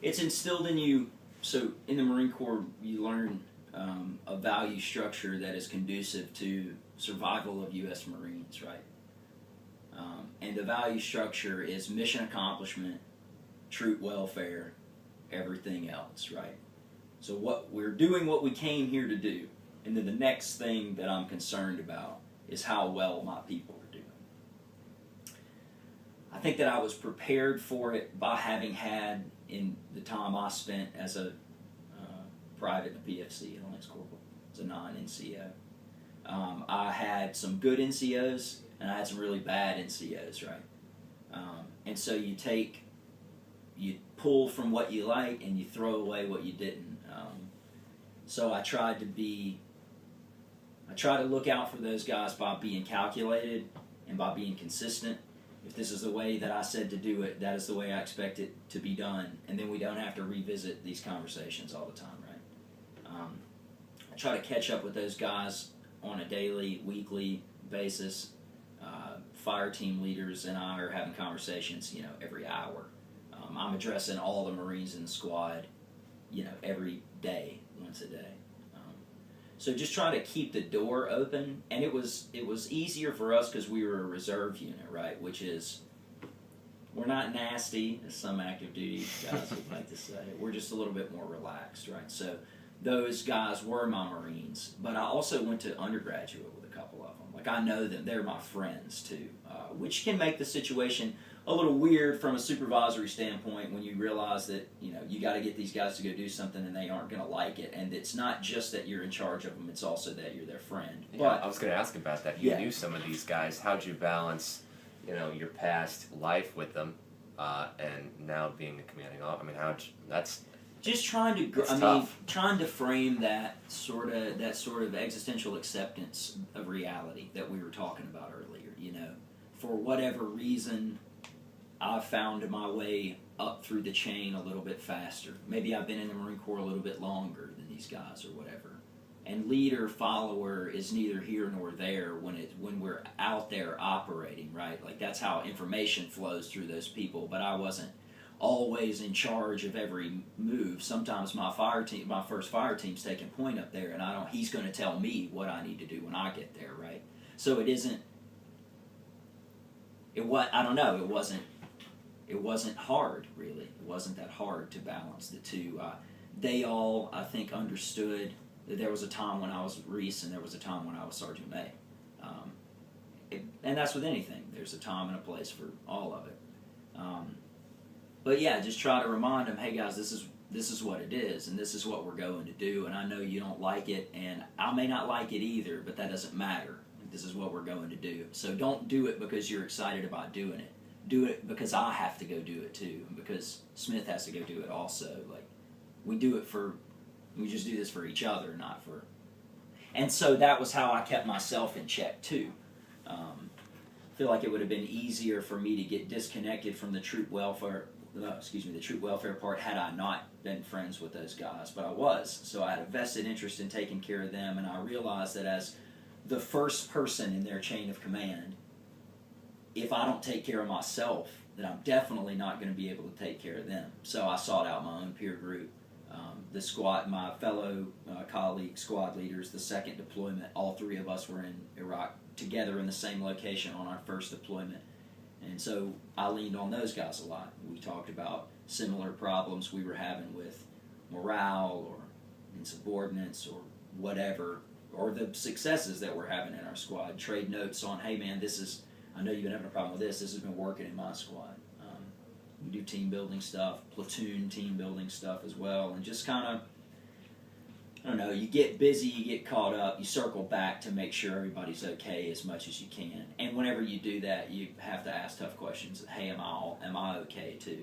It's instilled in you. So in the Marine Corps, you learn a value structure that is conducive to survival of U.S. Marines, right? And the value structure is mission accomplishment, troop welfare, everything else, right? So we're doing what we came here to do, and then the next thing that I'm concerned about is how well my people are doing. I think that I was prepared for it by having had, in the time I spent as a private in the PFC, a Lance Corporal, as a non-NCO. I had some good NCOs, and I had some really bad NCOs, right? And so you pull from what you like, and you throw away what you didn't. So I tried to look out for those guys by being calculated and by being consistent. If this is the way that I said to do it, that is the way I expect it to be done, and then we don't have to revisit these conversations all the time, right? I try to catch up with those guys on a daily, weekly basis. Fire team leaders and I are having conversations, every hour. I'm addressing all the Marines in the squad, every day, once a day. So just trying to keep the door open, and it was easier for us because we were a reserve unit, right? Which is, we're not nasty, as some active duty guys would like to say. We're just a little bit more relaxed, right? So those guys were my Marines, but I also went to undergraduate with a couple of them. Like, I know them; they're my friends too, which can make the situation a little weird from a supervisory standpoint when you realize that you got to get these guys to go do something and they aren't going to like it, and it's not just that you're in charge of them; it's also that you're their friend. Yeah, but I was going to ask about that. You knew some of these guys. How'd you balance, your past life with them, and now being a commanding officer? I mean, that's just trying to trying to frame that sort of existential acceptance of reality that we were talking about earlier. For whatever reason, I've found my way up through the chain a little bit faster. Maybe I've been in the Marine Corps a little bit longer than these guys or whatever. And leader, follower is neither here nor there when we're out there operating, right? Like, that's how information flows through those people. But I wasn't always in charge of every move. Sometimes my first fire team's taking point up there, and he's going to tell me what I need to do when I get there, right? So it wasn't hard, really. It wasn't that hard to balance the two. They all, I think, understood that there was a time when I was Reese and there was a time when I was Sergeant May. And that's with anything. There's a time and a place for all of it. But yeah, just try to remind them, hey guys, this is what it is, and this is what we're going to do, and I know you don't like it, and I may not like it either, but that doesn't matter. This is what we're going to do. So don't do it because you're excited about doing it. Do it because I have to go do it too, and because Smith has to go do it also. Like, we just do this for each other, not for... And so that was how I kept myself in check too. I feel like it would have been easier for me to get disconnected from the troop welfare part had I not been friends with those guys, but I was. So I had a vested interest in taking care of them, and I realized that as the first person in their chain of command, if I don't take care of myself, then I'm definitely not going to be able to take care of them. So I sought out my own peer group, the squad, my fellow colleagues, squad leaders. The second deployment, all three of us were in Iraq together in the same location on our first deployment. And so I leaned on those guys a lot. We talked about similar problems we were having with morale or insubordinates or whatever, or the successes that we're having in our squad. Trade notes on, hey man, I know you've been having a problem with this has been working in my squad. We do team building stuff, platoon team building stuff as well, and just kind of, I don't know, you get busy, you get caught up, you circle back to make sure everybody's okay as much as you can. And whenever you do that, you have to ask tough questions. Hey, am I okay too?